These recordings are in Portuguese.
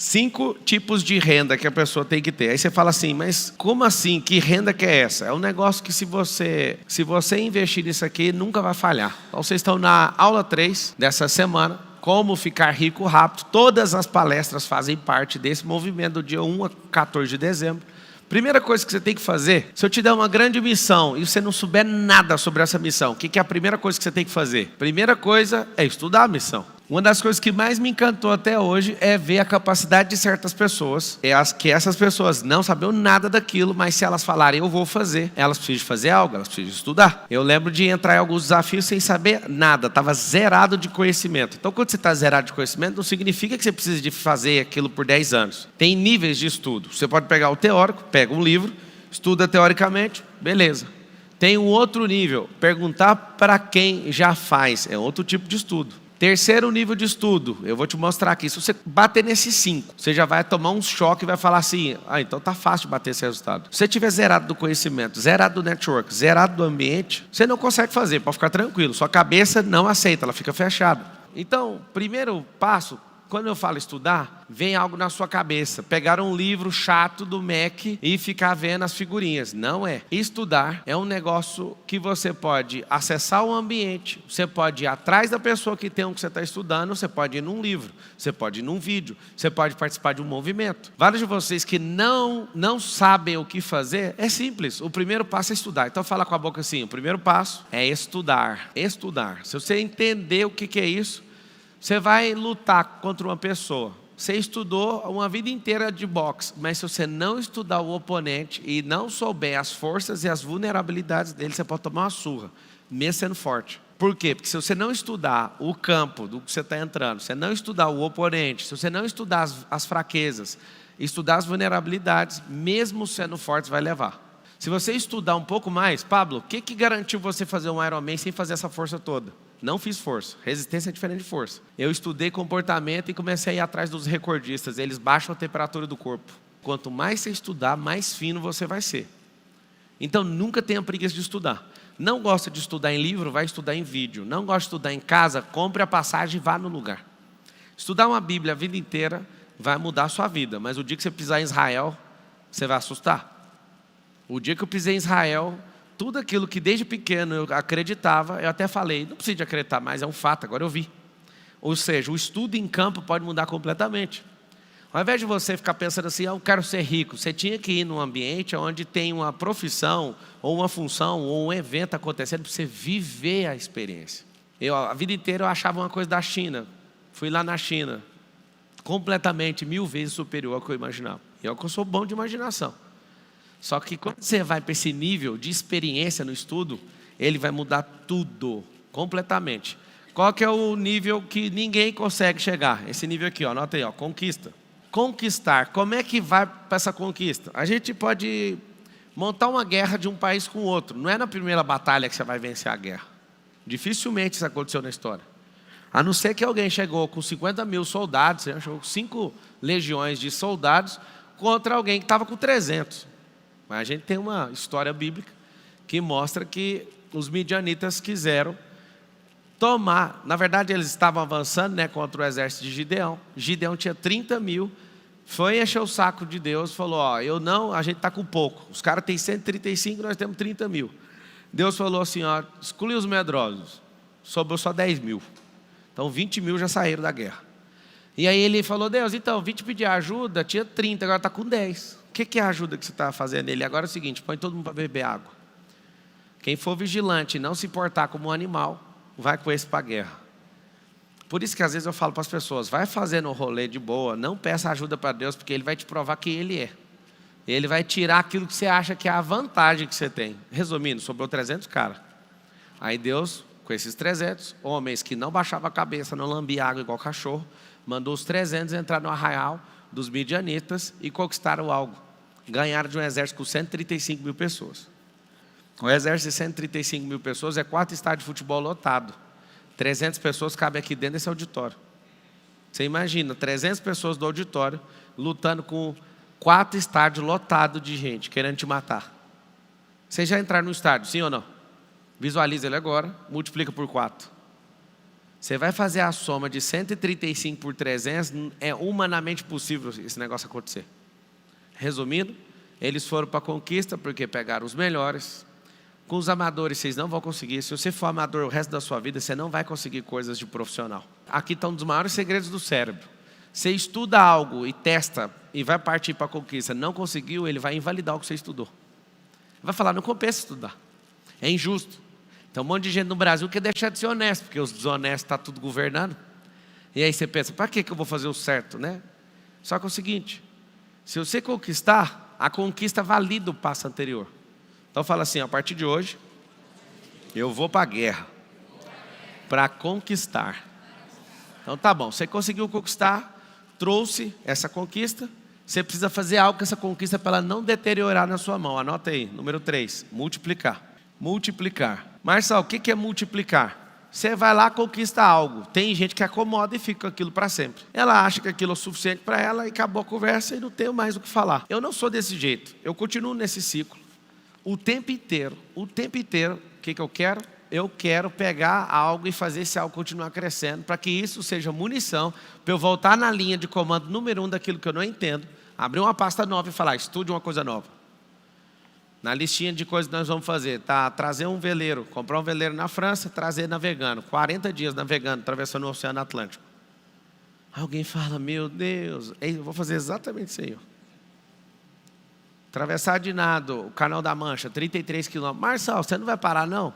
5 tipos de renda que a pessoa tem que ter. Aí você fala assim, mas como assim? Que renda que é essa? É um negócio que se você investir nisso aqui, nunca vai falhar. Então vocês estão na aula 3 dessa semana, como ficar rico rápido. Todas as palestras fazem parte desse movimento do dia 1 a 14 de dezembro. Primeira coisa que você tem que fazer, se eu te der uma grande missão e você não souber nada sobre essa missão, o que é a primeira coisa que você tem que fazer? Primeira coisa é estudar a missão. Uma das coisas que mais me encantou até hoje é ver a capacidade de certas pessoas, que essas pessoas não sabiam nada daquilo, mas se elas falarem eu vou fazer, elas precisam fazer algo, elas precisam estudar. Eu lembro de entrar em alguns desafios sem saber nada, estava zerado de conhecimento. Então quando você está zerado de conhecimento, não significa que você precisa de fazer aquilo por 10 anos. Tem níveis de estudo. Você pode pegar o teórico, pega um livro, estuda teoricamente, beleza. Tem um outro nível, perguntar para quem já faz, é outro tipo de estudo. Terceiro nível de estudo, eu vou te mostrar aqui. Se você bater nesses 5, você já vai tomar um choque e vai falar assim, então tá fácil de bater esse resultado. Se você tiver zerado do conhecimento, zerado do network, zerado do ambiente, você não consegue fazer, pode ficar tranquilo. Sua cabeça não aceita, ela fica fechada. Então, primeiro passo, quando eu falo estudar, vem algo na sua cabeça. Pegar um livro chato do Mac e ficar vendo as figurinhas. Não é. Estudar é um negócio que você pode acessar o ambiente, você pode ir atrás da pessoa que tem o que você está estudando, você pode ir num livro, você pode ir num vídeo, você pode participar de um movimento. Vários de vocês que não sabem o que fazer, é simples. O primeiro passo é estudar. Então fala com a boca assim, o primeiro passo é estudar. Estudar. Se você entender o que é isso, você vai lutar contra uma pessoa. Você estudou uma vida inteira de boxe, mas se você não estudar o oponente e não souber as forças e as vulnerabilidades dele, você pode tomar uma surra, mesmo sendo forte. Por quê? Porque se você não estudar o campo do que você está entrando, se você não estudar o oponente, se você não estudar as fraquezas, estudar as vulnerabilidades, mesmo sendo forte, vai levar. Se você estudar um pouco mais, Pablo, o que garantiu você fazer um Ironman sem fazer essa força toda? Não fiz força. Resistência é diferente de força. Eu estudei comportamento e comecei a ir atrás dos recordistas. Eles baixam a temperatura do corpo. Quanto mais você estudar, mais fino você vai ser. Então nunca tenha preguiça de estudar. Não gosta de estudar em livro, vai estudar em vídeo. Não gosta de estudar em casa, compre a passagem e vá no lugar. Estudar uma Bíblia a vida inteira vai mudar a sua vida. Mas o dia que você pisar em Israel, você vai assustar. O dia que eu pisei em Israel, tudo aquilo que desde pequeno eu acreditava, eu até falei, não preciso de acreditar mais, é um fato, agora eu vi. Ou seja, o estudo em campo pode mudar completamente. Ao invés de você ficar pensando assim, eu quero ser rico, você tinha que ir num ambiente onde tem uma profissão, ou uma função, ou um evento acontecendo, para você viver a experiência. A vida inteira eu achava uma coisa da China, fui lá na China, completamente 1000 vezes superior ao que eu imaginava. E eu sou bom de imaginação. Só que quando você vai para esse nível de experiência no estudo, ele vai mudar tudo, completamente. Qual que é o nível que ninguém consegue chegar? Esse nível aqui, anota aí, conquista. Conquistar, como é que vai para essa conquista? A gente pode montar uma guerra de um país com o outro. Não é na primeira batalha que você vai vencer a guerra. Dificilmente isso aconteceu na história. A não ser que alguém chegou com 50 mil soldados, chegou com 5 legiões de soldados, contra alguém que estava com 300. Mas a gente tem uma história bíblica que mostra que os midianitas quiseram tomar. Na verdade, eles estavam avançando contra o exército de Gideão. Gideão tinha 30 mil. Foi encher o saco de Deus. Falou, a gente está com pouco. Os caras têm 135, nós temos 30 mil. Deus falou assim, exclui os medrosos. Sobrou só 10 mil. Então 20 mil já saíram da guerra. E aí ele falou, Deus, então, vim te pedir ajuda, tinha 30, agora está com 10. O que é a ajuda que você está fazendo nele? Agora é o seguinte, põe todo mundo para beber água. Quem for vigilante e não se portar como um animal, vai com esse para a guerra. Por isso que às vezes eu falo para as pessoas, vai fazendo um rolê de boa, não peça ajuda para Deus, porque Ele vai te provar quem Ele é. Ele vai tirar aquilo que você acha que é a vantagem que você tem. Resumindo, sobrou 300 caras. Aí Deus, com esses 300 homens que não baixavam a cabeça, não lambiam água igual cachorro, mandou os 300 entrar no arraial dos midianitas e conquistaram algo. Ganharam de um exército com 135 mil pessoas. O exército de 135 mil pessoas é 4 estádios de futebol lotado. 300 pessoas cabem aqui dentro desse auditório. Você imagina, 300 pessoas do auditório lutando com 4 estádios lotados de gente querendo te matar. Vocês já entraram no estádio, sim ou não? Visualiza ele agora, multiplica por 4. Você vai fazer a soma de 135 por 300, é humanamente possível esse negócio acontecer. Resumindo, eles foram para a conquista porque pegaram os melhores. Com os amadores vocês não vão conseguir. Se você for amador o resto da sua vida, você não vai conseguir coisas de profissional. Aqui estão um dos maiores segredos do cérebro. Você estuda algo e testa e vai partir para a conquista, não conseguiu, ele vai invalidar o que você estudou. Vai falar, não compensa estudar. É injusto. Tem um monte de gente no Brasil que quer deixar de ser honesto, porque os desonestos estão tudo governando. E aí você pensa, para que eu vou fazer o certo, né? Só que é o seguinte, se você conquistar, a conquista valida o passo anterior. Então fala assim, a partir de hoje, eu vou para a guerra, para conquistar. Então tá bom, você conseguiu conquistar, trouxe essa conquista, você precisa fazer algo com essa conquista para ela não deteriorar na sua mão. Anota aí, número 3, multiplicar. Multiplicar. Marçal, o que é multiplicar? Você vai lá, conquista algo. Tem gente que acomoda e fica com aquilo para sempre. Ela acha que aquilo é o suficiente para ela e acabou a conversa e não tem mais o que falar. Eu não sou desse jeito. Eu continuo nesse ciclo. O tempo inteiro. O que eu quero? Eu quero pegar algo e fazer esse algo continuar crescendo, para que isso seja munição, para eu voltar na linha de comando número 1 daquilo que eu não entendo, abrir uma pasta nova e falar, estude uma coisa nova. Na listinha de coisas que nós vamos fazer, tá, trazer um veleiro, comprar um veleiro na França, trazer navegando, 40 dias navegando, atravessando o Oceano Atlântico. Alguém fala, meu Deus, eu vou fazer exatamente isso aí. Atravessar de nado, o Canal da Mancha, 33 quilômetros. Marçal, você não vai parar não?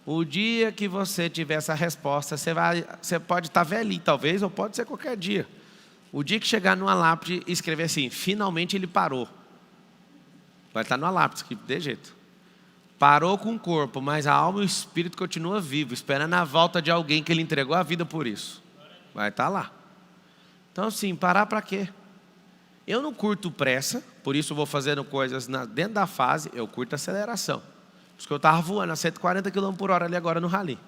O dia que você tiver essa resposta, você pode estar velhinho talvez, ou pode ser qualquer dia. O dia que chegar numa lápide e escrever assim, finalmente ele parou. Vai estar numa lápide, de jeito. Parou com o corpo, mas a alma e o espírito continuam vivos, esperando a volta de alguém que ele entregou a vida por isso. Vai estar lá. Então assim, parar para quê? Eu não curto pressa, por isso vou fazendo coisas dentro da fase, eu curto aceleração. Por isso que eu estava voando a 140 km por hora ali agora no rally.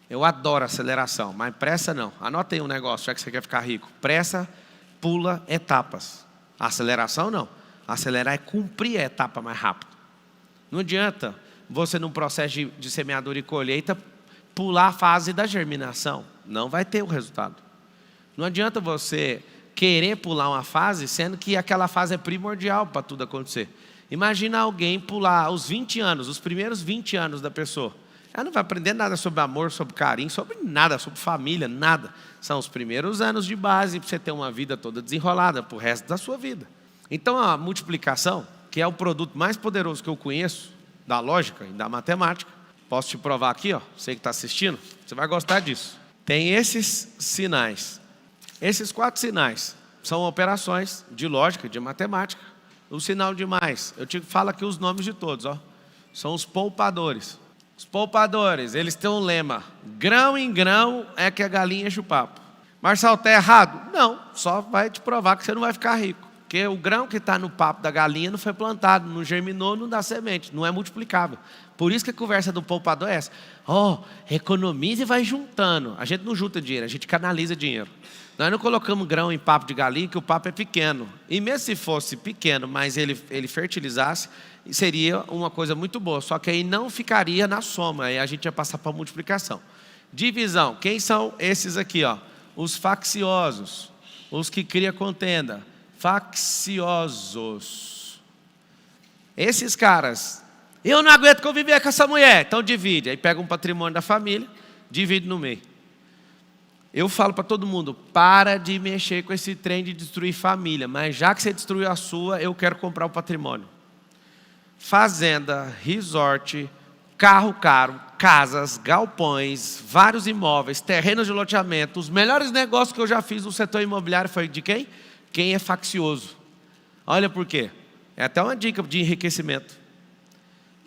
Eu adoro aceleração, mas pressa não. Anota aí um negócio, já que você quer ficar rico. Pressa pula etapas. Aceleração não. Acelerar é cumprir a etapa mais rápido. Não adianta você num processo de semeadura e colheita pular a fase da germinação. Não vai ter o resultado. Não adianta você querer pular uma fase, sendo que aquela fase é primordial para tudo acontecer. Imagina alguém pular os 20 anos, os primeiros 20 anos da pessoa. Ela não vai aprender nada sobre amor, sobre carinho, sobre nada, sobre família, nada. São os primeiros anos de base para você ter uma vida toda desenrolada para o resto da sua vida. Então a multiplicação, que é o produto mais poderoso que eu conheço, da lógica e da matemática, posso te provar aqui, ó, você que está assistindo, você vai gostar disso. Tem esses sinais. Esses 4 sinais são operações de lógica, de matemática. O sinal de mais, eu te falo aqui os nomes de todos, ó. São os poupadores. Os poupadores, eles têm um lema: grão em grão é que a galinha enche o papo. Marçal, está errado? Não, só vai te provar que você não vai ficar rico. Porque o grão que está no papo da galinha não foi plantado, não germinou, não dá semente, não é multiplicável. Por isso que a conversa do poupador é essa. Economiza e vai juntando. A gente não junta dinheiro, a gente canaliza dinheiro. Nós não colocamos grão em papo de galinha, que o papo é pequeno. E mesmo se fosse pequeno, mas ele fertilizasse, seria uma coisa muito boa. Só que aí não ficaria na soma, aí a gente ia passar para a multiplicação. Divisão, quem são esses aqui? Ó? Os facciosos, os que criam contenda. Facciosos. Esses caras, eu não aguento conviver com essa mulher, então divide. Aí pega um patrimônio da família, divide no meio. Eu falo para todo mundo, para de mexer com esse trem de destruir família, mas já que você destruiu a sua, eu quero comprar o patrimônio. Fazenda, resort, carro caro, casas, galpões, vários imóveis, terrenos de loteamento. Os melhores negócios que eu já fiz no setor imobiliário foi de quem? Quem é faccioso. Olha por quê. É até uma dica de enriquecimento.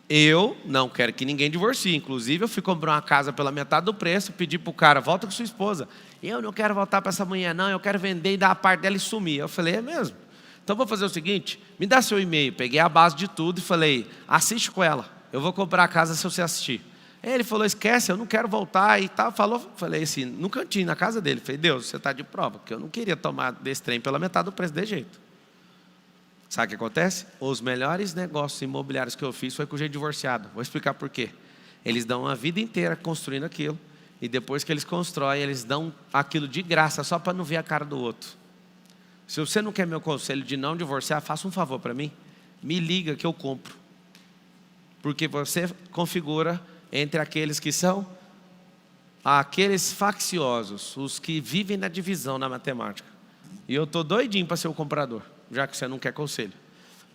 Eu não quero que ninguém divorcie. Inclusive, eu fui comprar uma casa pela metade do preço, pedi para o cara, volta com sua esposa. Eu não quero voltar para essa mulher, não. Eu quero vender e dar a parte dela e sumir. Eu falei, é mesmo? Então, vou fazer o seguinte, me dá seu e-mail. Peguei a base de tudo e falei, assiste com ela. Eu vou comprar a casa se você assistir. Aí ele falou, esquece, eu não quero voltar e tal. Falei assim, no cantinho, na casa dele. Falei, Deus, você está de prova, porque eu não queria tomar desse trem pela metade do preço de jeito. Sabe o que acontece? Os melhores negócios imobiliários que eu fiz foi com gente divorciado. Vou explicar por quê. Eles dão a vida inteira construindo aquilo E depois que eles constroem, eles dão aquilo de graça, só para não ver a cara do outro. Se você não quer meu conselho de não divorciar, faça um favor para mim. Me liga que eu compro. Porque você configura entre aqueles que são aqueles facciosos, os que vivem na divisão na matemática. E eu estou doidinho para ser o comprador, já que você não quer conselho.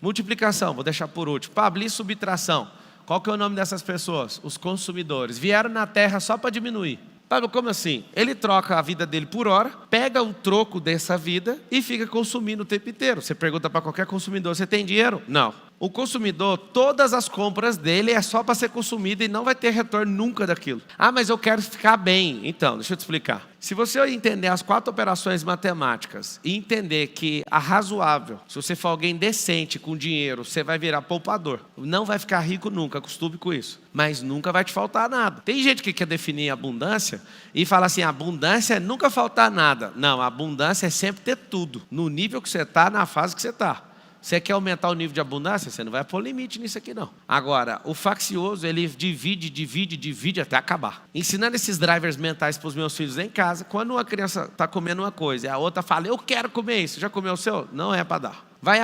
Multiplicação, vou deixar por último. Pablo, e subtração? Qual que é o nome dessas pessoas? Os consumidores. Vieram na terra só para diminuir. Pablo, como assim? Ele troca a vida dele por hora, pega um troco dessa vida e fica consumindo o tempo inteiro. Você pergunta para qualquer consumidor, você tem dinheiro? Não. O consumidor, todas as compras dele é só para ser consumido e não vai ter retorno nunca daquilo. Ah, mas eu quero ficar bem. Então, deixa eu te explicar. Se você entender as 4 operações matemáticas e entender que a razoável, se você for alguém decente com dinheiro, você vai virar poupador. Não vai ficar rico nunca, acostume com isso. Mas nunca vai te faltar nada. Tem gente que quer definir abundância e fala assim, abundância é nunca faltar nada. Não, a abundância é sempre ter tudo. No nível que você está, na fase que você está. Você quer aumentar o nível de abundância? Você não vai pôr limite nisso aqui, não. Agora, o faccioso, ele divide até acabar. Ensinando esses drivers mentais para os meus filhos em casa, quando uma criança está comendo uma coisa e a outra fala, eu quero comer isso, já comeu o seu? Não é para dar. Vai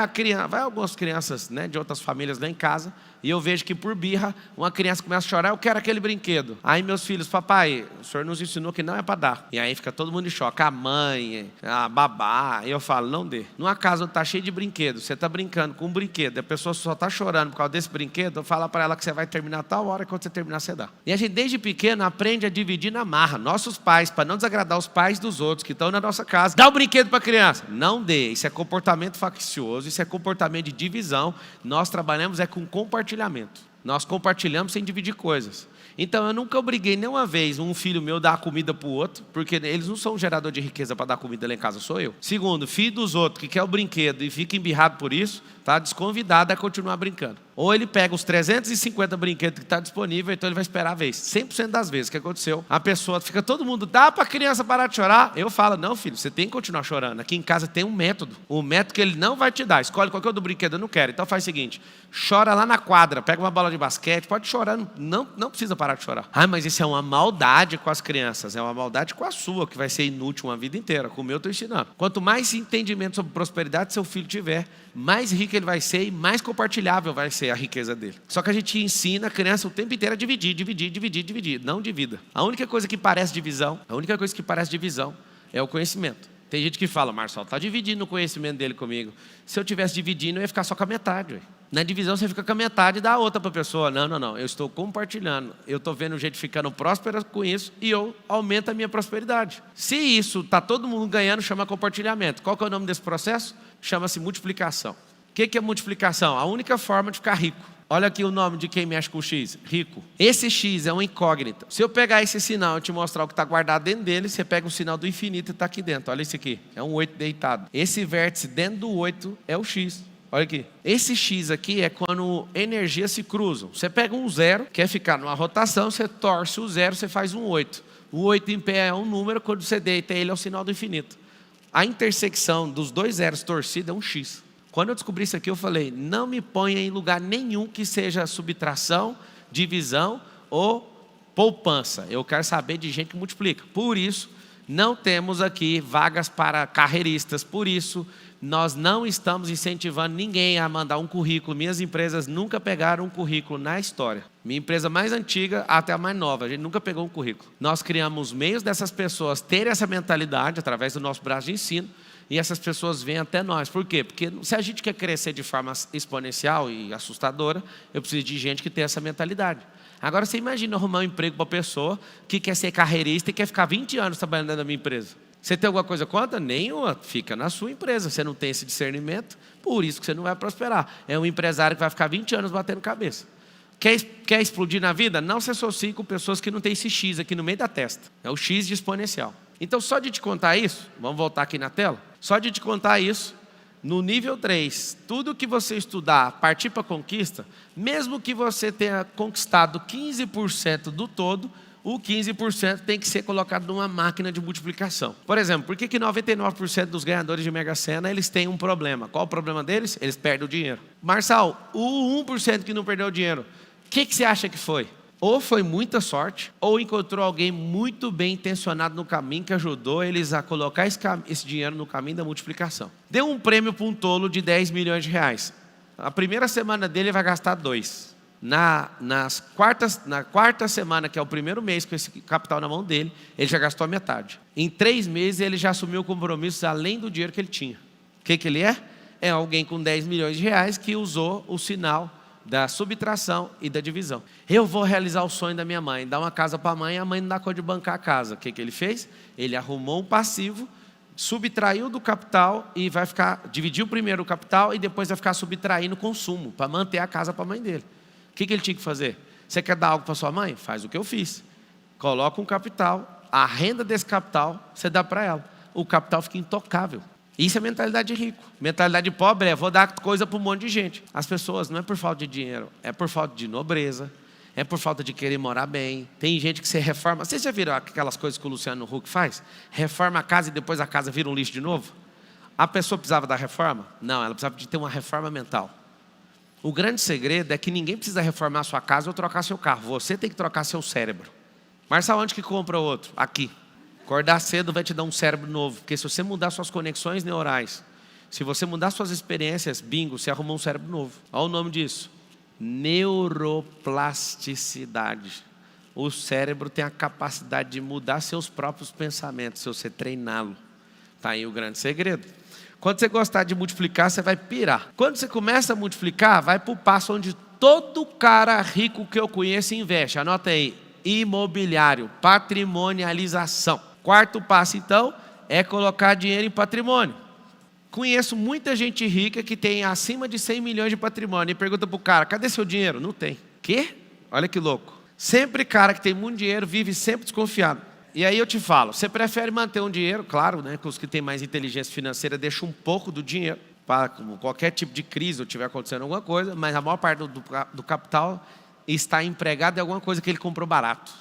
algumas crianças, né, de outras famílias lá em casa, e eu vejo que por birra, uma criança começa a chorar, eu quero aquele brinquedo. Aí meus filhos, papai, o senhor nos ensinou que não é para dar. E aí fica todo mundo em choque, a mãe, a babá, e eu falo, não dê. Numa casa onde está cheio de brinquedo, você está brincando com um brinquedo, a pessoa só está chorando por causa desse brinquedo, eu falo para ela que você vai terminar tal hora, e quando você terminar, você dá. E a gente desde pequeno aprende a dividir na marra. Nossos pais, para não desagradar os pais dos outros que estão na nossa casa, dá o brinquedo para a criança. Não dê, isso é comportamento faccioso, isso é comportamento de divisão. Nós trabalhamos com compartilhamento. Nós compartilhamos sem dividir coisas. Então eu nunca obriguei nenhuma vez um filho meu a dar comida para o outro, porque eles não são um gerador de riqueza para dar comida lá em casa, sou eu. Segundo, filho dos outros que quer o brinquedo e fica embirrado por isso, está desconvidado a continuar brincando. Ou ele pega os 350 brinquedos que está disponível, então ele vai esperar a vez. 100% das vezes, o que aconteceu? A pessoa fica, todo mundo, dá para a criança parar de chorar? Eu falo, não filho, você tem que continuar chorando. Aqui em casa tem um método. O método que ele não vai te dar. Escolhe qualquer outro brinquedo, eu não quero. Então faz o seguinte, chora lá na quadra, pega uma bola de basquete, pode chorar, não precisa parar de chorar. Ah, mas isso é uma maldade com as crianças, é uma maldade com a sua, que vai ser inútil uma vida inteira. Com o meu eu estou ensinando. Quanto mais entendimento sobre prosperidade seu filho tiver, mais rico ele vai ser e mais compartilhável vai ser a riqueza dele. Só que a gente ensina a criança o tempo inteiro a dividir. Não divida. A única coisa que parece divisão é o conhecimento. Tem gente que fala, Marcelo, está dividindo o conhecimento dele comigo. Se eu estivesse dividindo, eu ia ficar só com a metade. Ué. Na divisão você fica com a metade e dá a outra para a pessoa. Não, eu estou compartilhando. Eu estou vendo gente ficando próspera com isso e eu aumento a minha prosperidade. Se isso está todo mundo ganhando, chama compartilhamento. Qual que é o nome desse processo? Chama-se multiplicação. O que é multiplicação? A única forma de ficar rico. Olha aqui o nome de quem mexe com o X, rico. Esse X é uma incógnita. Se eu pegar esse sinal e te mostrar o que está guardado dentro dele, você pega o sinal do infinito e está aqui dentro. Olha isso aqui, é um 8 deitado. Esse vértice dentro do 8 é o X. Olha aqui. Esse X aqui é quando energias se cruzam. Você pega um 0, quer ficar numa rotação, você torce o 0, você faz um 8. O 8 em pé é um número, quando você deita ele é o sinal do infinito. A intersecção dos dois zeros torcidos é um X. Quando eu descobri isso aqui, eu falei, não me ponha em lugar nenhum que seja subtração, divisão ou poupança. Eu quero saber de gente que multiplica. Por isso, não temos aqui vagas para carreiristas. Por isso, nós não estamos incentivando ninguém a mandar um currículo. Minhas empresas nunca pegaram um currículo na história. Minha empresa mais antiga até a mais nova, a gente nunca pegou um currículo. Nós criamos meios dessas pessoas terem essa mentalidade através do nosso braço de ensino. E essas pessoas vêm até nós. Por quê? Porque se a gente quer crescer de forma exponencial e assustadora, eu preciso de gente que tem essa mentalidade. Agora você imagina arrumar um emprego para uma pessoa que quer ser carreirista e quer ficar 20 anos trabalhando dentro da minha empresa. Você tem alguma coisa contra? Nenhuma. Fica na sua empresa. Você não tem esse discernimento, por isso que você não vai prosperar. É um empresário que vai ficar 20 anos batendo cabeça. Quer explodir na vida? Não se associe com pessoas que não têm esse X aqui no meio da testa. É o X de exponencial. Então, só de te contar isso, vamos voltar aqui na tela, só de te contar isso, no nível 3, tudo que você estudar, partir para a conquista, mesmo que você tenha conquistado 15% do todo, o 15% tem que ser colocado numa máquina de multiplicação. Por exemplo, por que 99% dos ganhadores de Mega Sena, eles têm um problema? Qual o problema deles? Eles perdem o dinheiro. Marçal, o 1% que não perdeu o dinheiro, o que você acha que foi? Ou foi muita sorte, ou encontrou alguém muito bem intencionado no caminho que ajudou eles a colocar esse dinheiro no caminho da multiplicação. Deu um prêmio para um tolo de 10 milhões de reais. A primeira semana dele vai gastar 2. Na quarta semana, que é o primeiro mês com esse capital na mão dele, ele já gastou a metade. Em 3 meses ele já assumiu compromissos além do dinheiro que ele tinha. O que ele é? É alguém com 10 milhões de reais que usou o sinal da subtração e da divisão. Eu vou realizar o sonho da minha mãe, dar uma casa para a mãe não dá conta de bancar a casa. O que ele fez? Ele arrumou um passivo, subtraiu do capital e dividiu primeiro o capital e depois vai ficar subtraindo o consumo para manter a casa para a mãe dele. O que ele tinha que fazer? Você quer dar algo para sua mãe? Faz o que eu fiz. Coloca um capital, a renda desse capital você dá para ela. O capital fica intocável. Isso é mentalidade de rico. Mentalidade de pobre é: vou dar coisa para um monte de gente. As pessoas não é por falta de dinheiro, é por falta de nobreza, é por falta de querer morar bem. Tem gente que se reforma. Vocês já viram aquelas coisas que o Luciano Huck faz? Reforma a casa e depois a casa vira um lixo de novo? A pessoa precisava da reforma? Não, ela precisava de ter uma reforma mental. O grande segredo é que ninguém precisa reformar a sua casa ou trocar seu carro. Você tem que trocar seu cérebro. Marçal, onde que compra outro? Aqui. Acordar cedo vai te dar um cérebro novo. Porque se você mudar suas conexões neurais, se você mudar suas experiências, bingo, você arrumou um cérebro novo. Olha o nome disso: neuroplasticidade. O cérebro tem a capacidade de mudar seus próprios pensamentos, se você treiná-lo. Está aí o grande segredo. Quando você gostar de multiplicar, você vai pirar. Quando você começa a multiplicar, vai para o passo onde todo cara rico que eu conheço investe. Anota aí: imobiliário, patrimonialização. Quarto passo, então, é colocar dinheiro em patrimônio. Conheço muita gente rica que tem acima de 100 milhões de patrimônio e pergunta para o cara: cadê seu dinheiro? Não tem. Quê? Olha que louco. Sempre cara que tem muito dinheiro vive sempre desconfiado. E aí eu te falo, você prefere manter um dinheiro, claro, né, que os que têm mais inteligência financeira deixam um pouco do dinheiro para qualquer tipo de crise ou tiver acontecendo alguma coisa, mas a maior parte do capital está empregado em alguma coisa que ele comprou barato.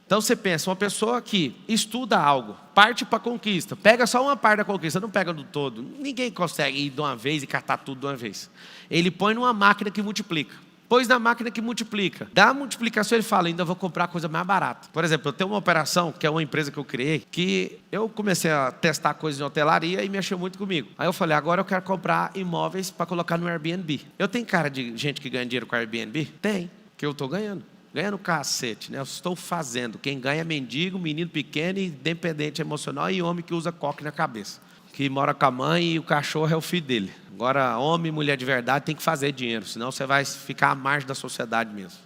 Então você pensa, uma pessoa que estuda algo, parte para a conquista, pega só uma parte da conquista, não pega do todo. Ninguém consegue ir de uma vez e catar tudo de uma vez. Ele põe numa máquina que multiplica. Pôs na máquina que multiplica. Da multiplicação ele fala: ainda vou comprar coisa mais barata. Por exemplo, eu tenho uma operação, que é uma empresa que eu criei, que eu comecei a testar coisas em hotelaria e mexeu muito comigo. Aí eu falei: agora eu quero comprar imóveis para colocar no Airbnb. Eu tenho cara de gente que ganha dinheiro com Airbnb? Tem, que eu estou ganhando. Ganhando cacete, né? Eu estou fazendo. Quem ganha é mendigo, menino pequeno, independente emocional e homem que usa coque na cabeça. Que mora com a mãe e o cachorro é o filho dele. Agora, homem e mulher de verdade tem que fazer dinheiro, senão você vai ficar à margem da sociedade mesmo.